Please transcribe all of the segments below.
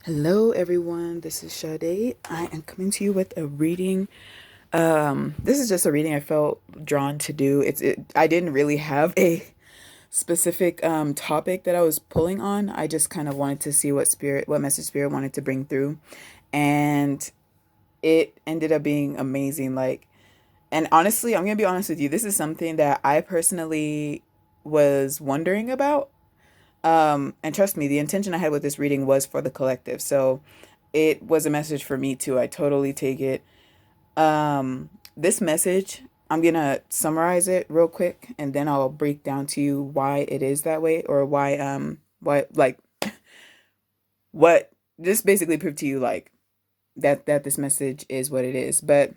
Hello, everyone. This is Sade. I am coming to you with a reading. This is just a reading I felt drawn to do. I didn't really have a specific topic that I was pulling on. I just kind of wanted to see what message spirit wanted to bring through, and it ended up being amazing. And honestly, I'm gonna be honest with you. This is something that I personally was wondering about. And trust me, the intention I had with this reading was for the collective. So it was a message for me too. I totally take it. This message, I'm gonna summarize it real quick and then I'll break down to you why it is that way, or why what just basically prove to you that this message is what it is. But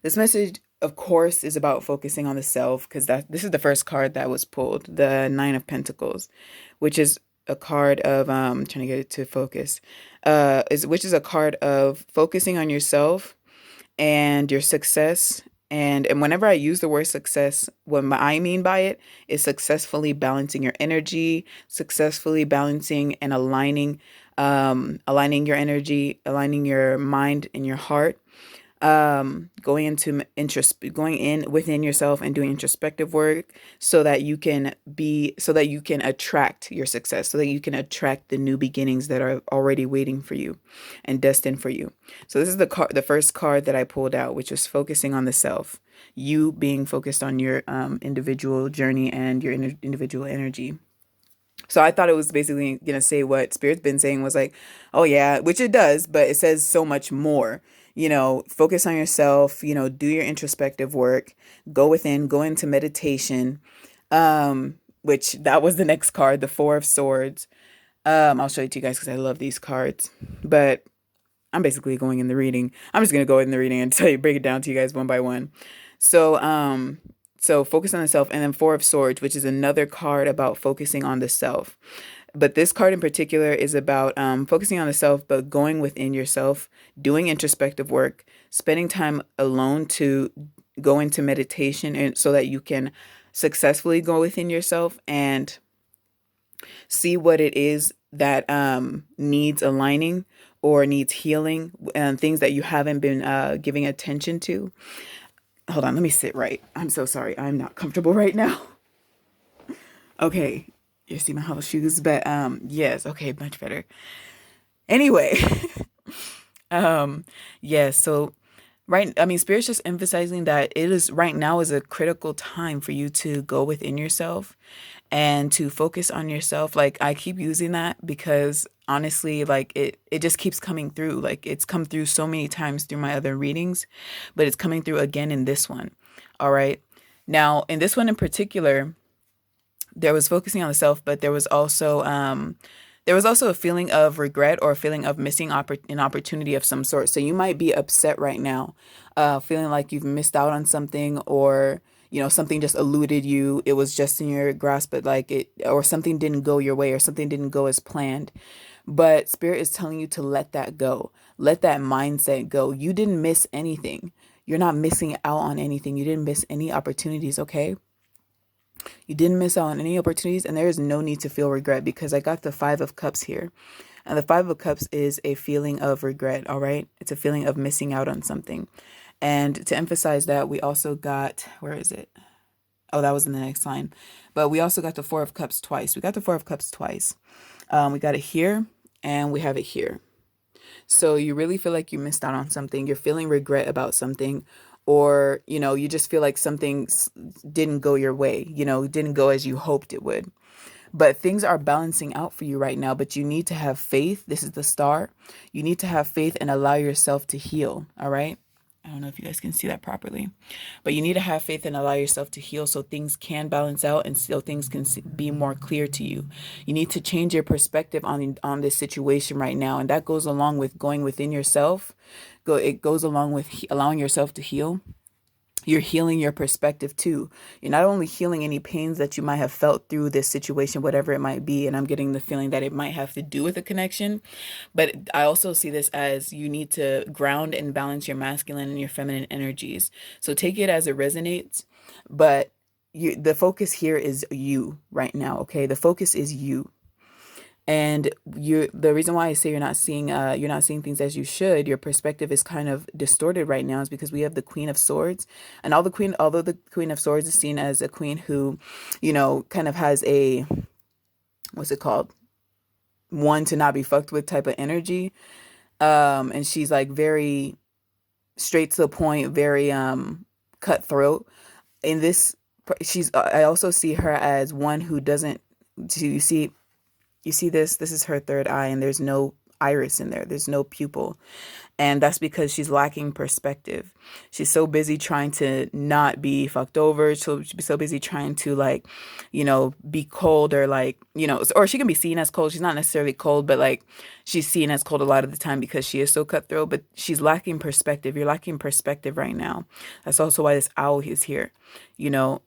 this message, of course, is about focusing on the self, because that this is the first card that was pulled, the Nine of Pentacles, which is a card of trying to get it to focus, is which is a card of focusing on yourself and your success. And whenever I use the word success, I mean by it is successfully balancing your energy, successfully balancing and aligning your energy, aligning your mind and your heart, going in within yourself and doing introspective work so that you can attract your success, so that you can attract the new beginnings that are already waiting for you and destined for you. So this is the first card that I pulled out, which was focusing on the self, you being focused on your individual journey and your individual energy. So I thought it was basically gonna say what Spirit's been saying, was like, oh yeah, which it does, but it says so much more. Focus on yourself, do your introspective work, go within, go into meditation. Which that was the next card, the Four of Swords. I'll show it to you guys because I love these cards. But I'm basically going in the reading. I'm just gonna go in the reading and break it down to you guys one by one. So, so focus on the self, and then Four of Swords, which is another card about focusing on the self. But this card in particular is about focusing on the self, but going within yourself, doing introspective work, spending time alone to go into meditation, and so that you can successfully go within yourself and see what it is that needs aligning or needs healing, and things that you haven't been giving attention to. Hold on, let me sit right. I'm so sorry. I'm not comfortable right now. Okay. You see my house shoes, but yes, okay, much better. Anyway, um yes, so I mean, Spirit's just emphasizing that it is right now is a critical time for you to go within yourself and to focus on yourself. Like, I keep using that because honestly, like it just keeps coming through. Like, it's come through so many times through my other readings, but it's coming through again in this one. All right. Now, in this one in particular, there was focusing on the self, but there was also a feeling of regret or a feeling of missing an opportunity of some sort. So you might be upset right now, feeling like you've missed out on something, or something just eluded you. It was just in your grasp, but or something didn't go your way, or something didn't go as planned. But Spirit is telling you to let that go. Let that mindset go. You didn't miss anything. You're not missing out on anything. You didn't miss any opportunities, okay? You didn't miss out on any opportunities, and there is no need to feel regret, because I got the Five of Cups here. And the Five of Cups is a feeling of regret, all right? It's a feeling of missing out on something. And to emphasize that, we also got, where is it? Oh, that was in the next line. But we also got the Four of Cups twice. We got the Four of Cups twice. We got it here, and we have it here. So you really feel like you missed out on something. You're feeling regret about something, or, you just feel like something didn't go your way, didn't go as you hoped it would. But things are balancing out for you right now, but you need to have faith. This is the star. You need to have faith and allow yourself to heal, all right? I don't know if you guys can see that properly, but you need to have faith and allow yourself to heal so things can balance out and so things can be more clear to you. You need to change your perspective on this situation right now, and that goes along with going within yourself. It goes along with allowing yourself to heal. You're healing your perspective too. You're not only healing any pains that you might have felt through this situation, whatever it might be, and I'm getting the feeling that it might have to do with a connection, but I also see this as you need to ground and balance your masculine and your feminine energies. So take it as it resonates, but the focus here is you right now, okay? The focus is you. And the reason why I say you're not seeing things as you should, your perspective is kind of distorted right now, is because we have the Queen of Swords. And although the Queen of Swords is seen as a queen who, kind of has a, what's it called? One to not be fucked with type of energy. And she's like very straight to the point, very cutthroat. In this, I also see her as one who doesn't, you see this is her third eye, and there's no iris in there. There's no pupil. And that's because she's lacking perspective. She's so busy trying to not be fucked over. She'll be so busy trying to, like, be cold, or like, or she can be seen as cold. She's not necessarily cold, but like she's seen as cold a lot of the time because she is so cutthroat, but she's lacking perspective. You're lacking perspective right now. That's also why this owl is here. You know,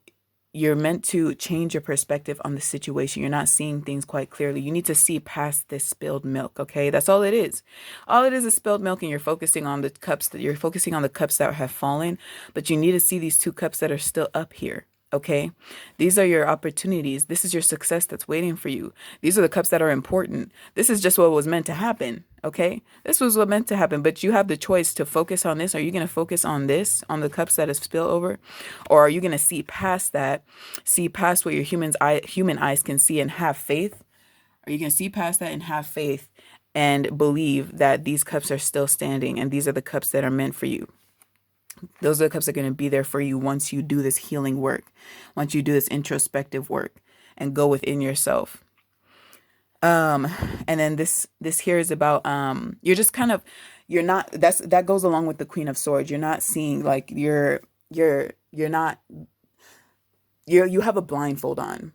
you're meant to change your perspective on the situation. You're not seeing things quite clearly. You need to see past this spilled milk, okay? That's all it is. All it is spilled milk, and you're focusing on the cups that have fallen, but you need to see these two cups that are still up here. Okay, these are your opportunities. This is your success that's waiting for you. These are the cups that are important. This is just what was meant to happen. Okay, this was what meant to happen, but you have the choice to focus on this. Are you going to focus on this, on the cups that have spilled over, or are you going to see past that, see past what your human eyes can see, and have faith? Are you going to see past that and have faith and believe that these cups are still standing, and these are the cups that are meant for you? Those are the cups that are going to be there for you once you do this healing work, once you do this introspective work and go within yourself. And then this here is about, you're just kind of, that goes along with the Queen of Swords. You're not seeing, like, you're not, you have a blindfold on.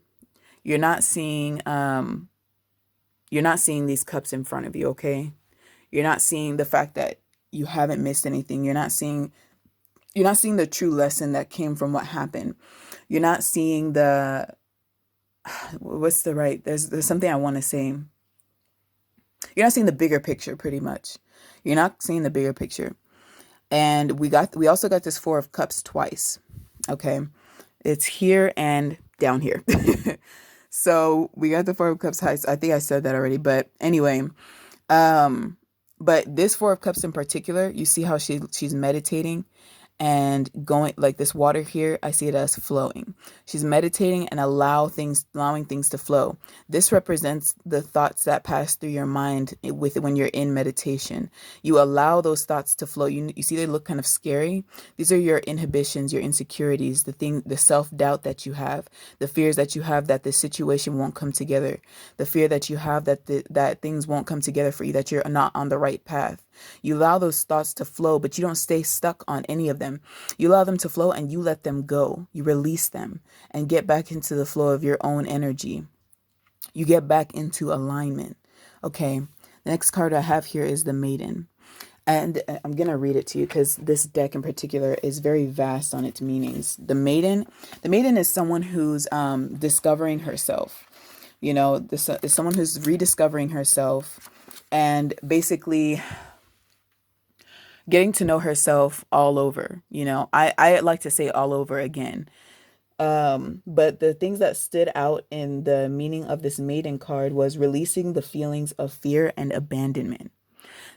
You're not seeing these cups in front of you. Okay. You're not seeing the fact that you haven't missed anything. You're not seeing the true lesson that came from what happened. You're not seeing there's something I want to say. You're not seeing the bigger picture, pretty much. You're not seeing the bigger picture. And we also got this Four of Cups twice. Okay. It's here and down here. So we got the Four of Cups high. I think I said that already, but anyway, but this Four of Cups in particular, you see how she's meditating and going, like this water here, I see it as flowing. She's meditating and allowing things to flow. This represents the thoughts that pass through your mind when you're in meditation. You allow those thoughts to flow. You see they look kind of scary. These are your inhibitions, your insecurities, the self-doubt that you have, the fears that you have that the situation won't come together, the fear that you have that things won't come together for you, that you're not on the right path. You allow those thoughts to flow, but you don't stay stuck on any of them. You allow them to flow and you let them go. You release them and get back into the flow of your own energy. You get back into alignment. Okay. The next card I have here is the Maiden. And I'm going to read it to you because this deck in particular is very vast on its meanings. The Maiden is someone who's discovering herself. This is someone who's rediscovering herself and basically getting to know herself all over. I like to say all over again. But the things that stood out in the meaning of this Maiden card was releasing the feelings of fear and abandonment.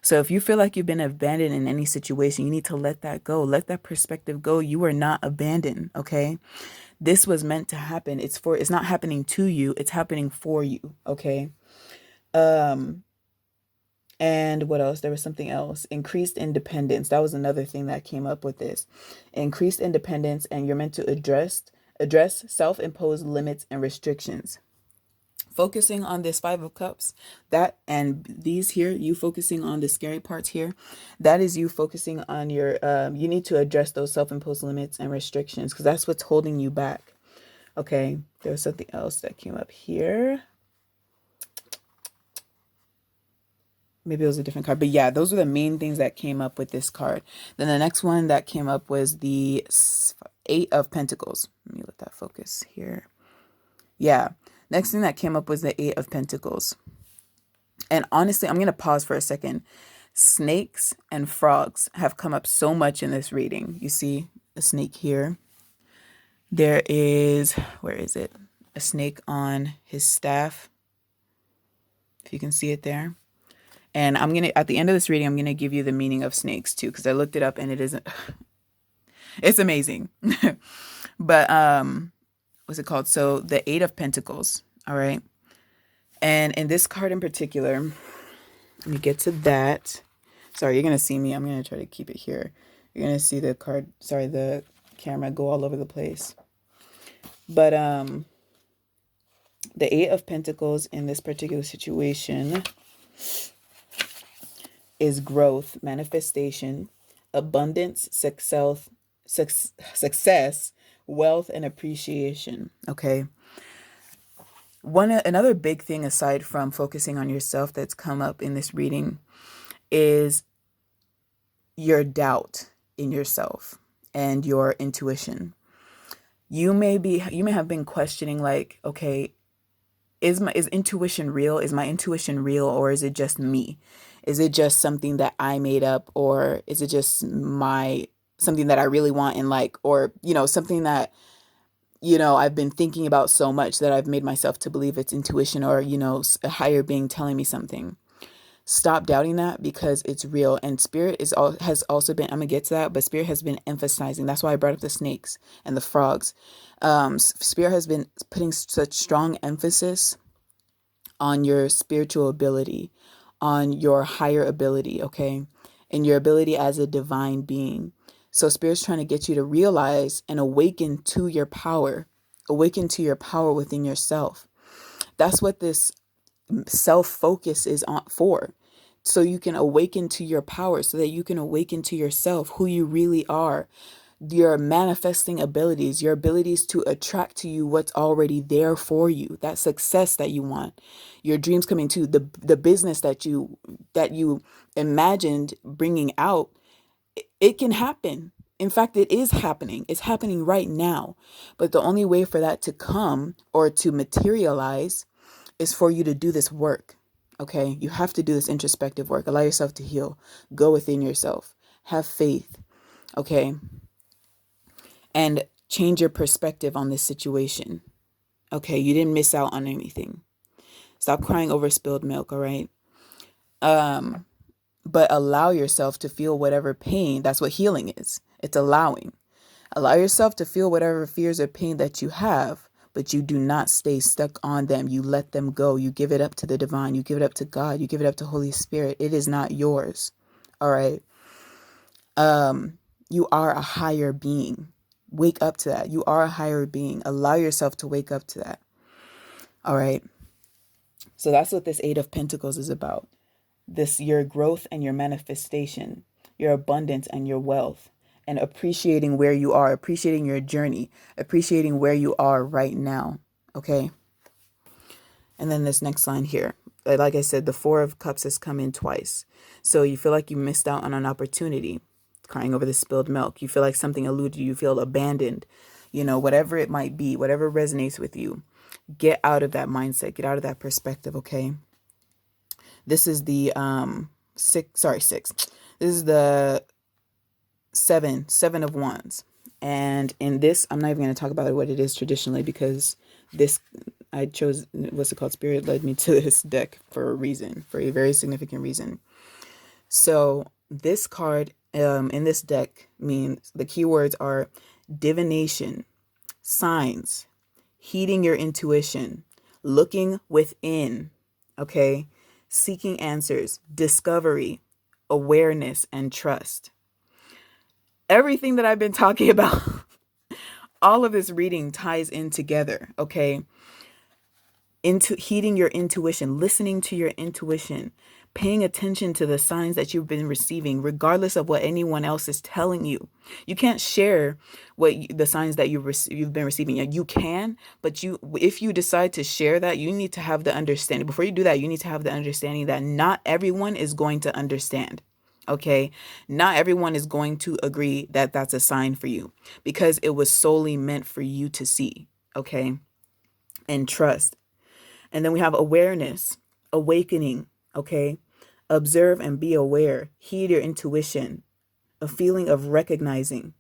So if you feel like you've been abandoned in any situation, you need to let that go. Let that perspective go. You are not abandoned. Okay. This was meant to happen. It's not happening to you. It's happening for you. Okay. And what else? There was something else. Increased independence. That was another thing that came up with this. Increased independence, and you're meant to address self-imposed limits and restrictions. Focusing on this Five of Cups, that and these here, you focusing on the scary parts here, that is you focusing on your, you need to address those self-imposed limits and restrictions because that's what's holding you back. Okay, there was something else that came up here. Maybe it was a different card, but yeah, those are the main things that came up with this card. Then the next one that came up was the Eight of Pentacles. Let me let that focus here. Yeah. Next thing that came up was the Eight of Pentacles. And honestly, I'm going to pause for a second. Snakes and frogs have come up so much in this reading. You see a snake here. There is, where is it? A snake on his staff. if you can see it there. And at the end of this reading, I'm going to give you the meaning of snakes too, because I looked it up and it isn't, it's amazing. But, what's it called? So the Eight of Pentacles. All right. And in this card in particular, let me get to that. Sorry, you're going to see me. I'm going to try to keep it here. You're going to see the camera go all over the place. But, the Eight of Pentacles in this particular situation is growth, manifestation, abundance, success, wealth, and appreciation. Okay. Another big thing aside from focusing on yourself that's come up in this reading is your doubt in yourself and your intuition. You may have been questioning, like, okay, is intuition real? Is my intuition real, or is it just me? Is it just something that I made up, or is it just something that I really want and like, or, something that, I've been thinking about so much that I've made myself to believe it's intuition, or, a higher being telling me something. Stop doubting that, because it's real. And spirit has also been, I'm gonna get to that, but spirit has been emphasizing. That's why I brought up the snakes and the frogs. Spirit has been putting such strong emphasis on your spiritual ability, on your higher ability, okay? And your ability as a divine being. So spirit's trying to get you to realize and awaken to your power within yourself. That's what this self-focus is for. So you can awaken to your power, so that you can awaken to yourself, who you really are, your manifesting abilities, your abilities to attract to you what's already there for you, that success that you want, your dreams coming to the business that you imagined bringing out. It can happen. In fact, it is happening. It's happening right now. But the only way for that to come or to materialize is for you to do this work. Okay? You have to do this introspective work. Allow yourself to heal. Go within yourself. Have faith. Okay? And change your perspective on this situation. Okay? You didn't miss out on anything. Stop crying over spilled milk, all right? But allow yourself to feel whatever pain. That's what healing is. It's allowing. Allow yourself to feel whatever fears or pain that you have, but you do not stay stuck on them. You let them go. You give it up to the divine. You give it up to God. You give it up to Holy Spirit. It is not yours. All right. You are a higher being. Wake up to that. You are a higher being. Allow yourself to wake up to that. All right. So that's what this Eight of Pentacles is about. Your growth and your manifestation, your abundance and your wealth, and appreciating where you are, appreciating your journey, appreciating where you are right now. Okay. And then this next line here, like I said, the Four of Cups has come in twice. So you feel like you missed out on an opportunity, crying over the spilled milk. You feel like something eluded you. You feel abandoned, whatever it might be, whatever resonates with you. Get out of that mindset. Get out of that perspective. Okay. This is the six. This is the seven of wands. And in this, I'm not even going to talk about what it is traditionally, because I chose, what's it called? Spirit led me to this deck for a reason, for a very significant reason. So this card in this deck means the keywords are divination, signs, heeding your intuition, looking within, okay? Seeking answers, discovery, awareness, and trust. Everything that I've been talking about, all of this reading ties in together, okay? Into heeding your intuition, listening to your intuition, paying attention to the signs that you've been receiving, regardless of what anyone else is telling you. You can't share the signs that you've been receiving. You can, but if you decide to share that, you need to have the understanding. Before you do that, you need to have the understanding that not everyone is going to understand. Okay, not everyone is going to agree that that's a sign for you, because it was solely meant for you to see. Okay, and trust. And then we have awareness, awakening. Okay, observe and be aware. Heed your intuition. A feeling of recognizing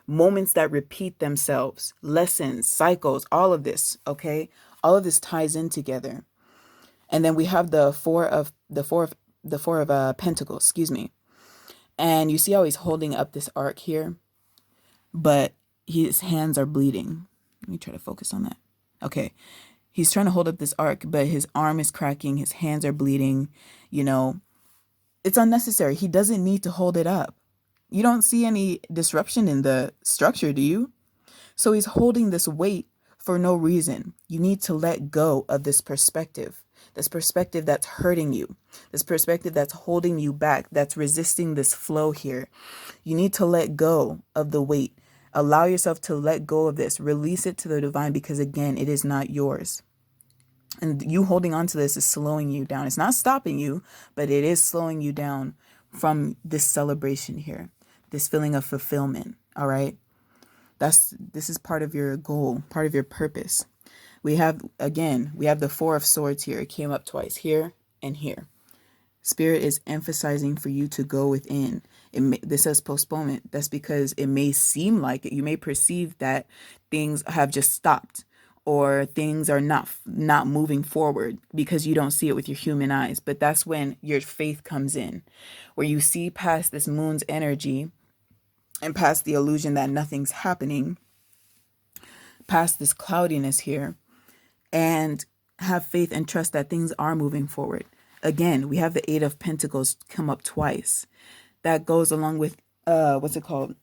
moments that repeat themselves, lessons, cycles, all of this. Okay, all of this ties in together. And then we have the four of pentacles, excuse me. And you see how he's holding up this arc here, but his hands are bleeding. Let me try to focus on that. Okay. He's trying to hold up this arc, but his arm is cracking, his hands are bleeding, you know. It's unnecessary. He doesn't need to hold it up. You don't see any disruption in the structure, do you? So he's holding this weight for no reason. You need to let go of this perspective that's hurting you, this perspective that's holding you back, that's resisting this flow here. You need to let go of the weight. Allow yourself to let go of this. Release it to the divine, because again, it is not yours. And you holding on to this is slowing you down. It's not stopping you, but it is slowing you down from this celebration here, this feeling of fulfillment. All right. This is part of your goal, part of your purpose. We have the Four of Swords here. It came up twice, here and here. Spirit is emphasizing for you to go within. This says postponement. That's because it may seem like it. You may perceive that things have just stopped, or things are not moving forward because you don't see it with your human eyes. But that's when your faith comes in, where you see past this moon's energy and past the illusion that nothing's happening, past this cloudiness here, and have faith and trust that things are moving forward. Again, we have the Eight of Pentacles come up twice. That goes along with, what's it called?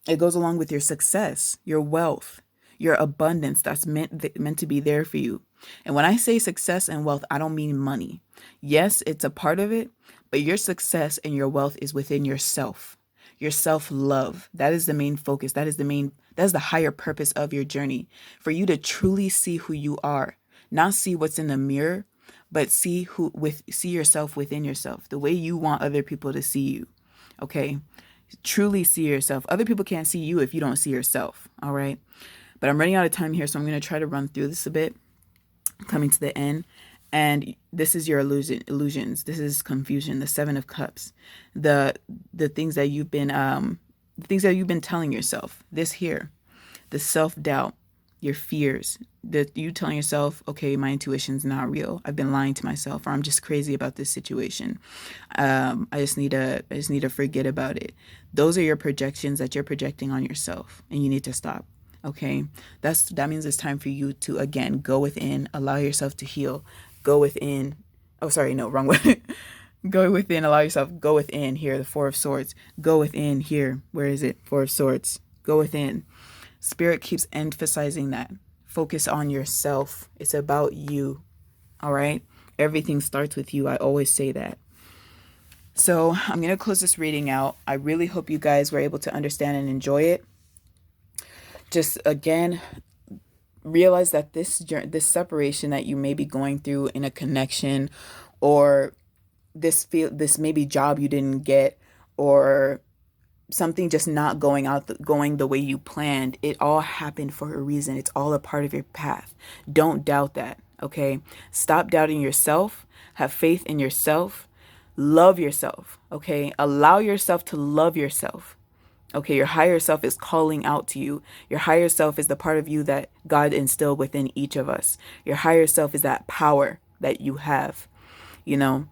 It goes along with your success, your wealth, your abundance that's meant to be there for you. And when I say success and wealth, I don't mean money. Yes, it's a part of it, but your success and your wealth is within yourself. Your self-love. That is the main focus. That is the higher purpose of your journey. For you to truly see who you are, not see what's in the mirror, but see yourself within yourself, the way you want other people to see you. Okay? Truly see yourself. Other people can't see you if you don't see yourself. All right? But I'm running out of time here, so I'm going to try to run through this a bit, coming to the end. And this is your illusions. This is confusion. The Seven of Cups. The things that you've been telling yourself. This here, the self-doubt, your fears, that you telling yourself, okay, my intuition's not real. I've been lying to myself, or I'm just crazy about this situation. I just need to forget about it. Those are your projections that you're projecting on yourself, and you need to stop. Okay, that means it's time for you to again go within, allow yourself to heal. Go within. Oh, sorry, no, wrong way. Go within, allow yourself. Go within here, the Four of Swords. Go within here. Where is it? Four of Swords. Go within. Spirit keeps emphasizing that. Focus on yourself. It's about you. All right? Everything starts with you. I always say that. So I'm going to close this reading out. I really hope you guys were able to understand and enjoy it. Just again, realize that this separation that you may be going through in a connection, or this maybe job you didn't get, or something just not going the way you planned, it all happened for a reason. It's all a part of your path. Don't doubt that. Okay, stop doubting yourself. Have faith in yourself. Love yourself. Okay, allow yourself to love yourself. Okay, your higher self is calling out to you. Your higher self is the part of you that God instilled within each of us. Your higher self is that power that you have, you know.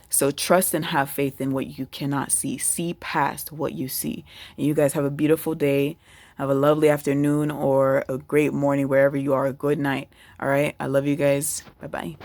So trust and have faith in what you cannot see. See past what you see. And you guys have a beautiful day. Have a lovely afternoon or a great morning wherever you are. A good night. All right. I love you guys. Bye-bye.